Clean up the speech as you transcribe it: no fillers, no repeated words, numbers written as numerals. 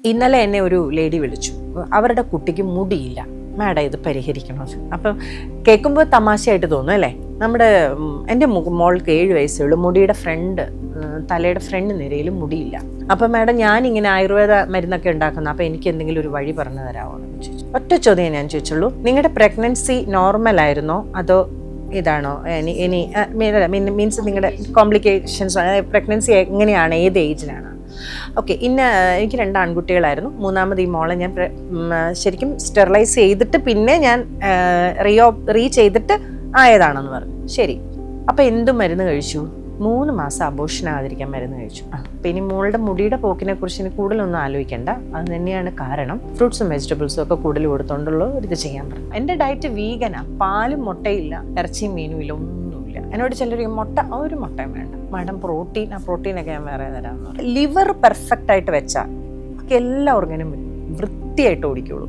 ഇന്നലെ എന്നെ ഒരു ലേഡി വിളിച്ചു, അവരുടെ കുട്ടിക്ക് മുടിയില്ല, മാഡം ഇത് പരിഹരിക്കണമെന്ന്. അപ്പം കേൾക്കുമ്പോൾ തമാശയായിട്ട് തോന്നും അല്ലേ. എൻ്റെ മോൾക്ക് 7 വയസ്സേ ഉള്ളൂ, മുടിയുടെ തലയുടെ ഫ്രണ്ട് നിരയിലും മുടിയില്ല. അപ്പം മാഡം ഞാനിങ്ങനെ ആയുർവേദ മരുന്നൊക്കെ ഉണ്ടാക്കുന്ന, അപ്പം എനിക്ക് എന്തെങ്കിലും ഒരു വഴി പറഞ്ഞു തരാമോ എന്ന് ചോദിച്ചു. ഒറ്റ ചോദ്യം ഞാൻ ചോദിച്ചുള്ളൂ, നിങ്ങളുടെ പ്രഗ്നൻസി നോർമൽ ആയിരുന്നോ അതോ ഇതാണോ, മീൻസ് നിങ്ങളുടെ കോംപ്ലിക്കേഷൻസ്, പ്രഗ്നൻസി എങ്ങനെയാണ്, ഏത് ഏജിലാണ്? ഓക്കെ, എനിക്ക് 2 ആൺകുട്ടികളായിരുന്നു. മൂന്നാമത് ഈ മോളെ ഞാൻ ശരിക്കും സ്റ്റെറിലൈസ് ചെയ്തിട്ട് പിന്നെ ഞാൻ റീ ചെയ്തിട്ട് ആയതാണെന്ന് പറഞ്ഞു. ശരി, അപ്പം എന്ത് മരുന്ന് കഴിച്ചു? 3 മാസം അബോർഷൻ ആകാതിരിക്കാൻ മരുന്ന് കഴിച്ചു. അപ്പം ഇനി മോളുടെ മുടിയുടെ പോക്കിനെ കുറിച്ച് ഇനി കൂടുതലൊന്നും ആലോചിക്കേണ്ട, അത് തന്നെയാണ് കാരണം. ഫ്രൂട്ട്സും വെജിറ്റബിൾസും ഒക്കെ കൂടുതൽ കൊടുത്തോണ്ടുള്ള ഒരു ഇത് ചെയ്യാൻ പറഞ്ഞു. എൻ്റെ ഡയറ്റ് വീഗനാ, പാലും മുട്ടയില്ല, ഇറച്ചിയും മീനും ഇല്ല, ഒന്നുമില്ല. എന്നോട് ചിലർ മുട്ട, ഒരു മുട്ടയും വേണ്ട മാഡം, പ്രോട്ടീനൊക്കെ ഞാൻ വേറെ തരാമെന്ന് പറഞ്ഞു. ലിവർ പെർഫെക്റ്റ് ആയിട്ട് വെച്ചാൽ എല്ലാ ഓർഗനും വൃത്തിയായിട്ട് ഓടിക്കുള്ളൂ.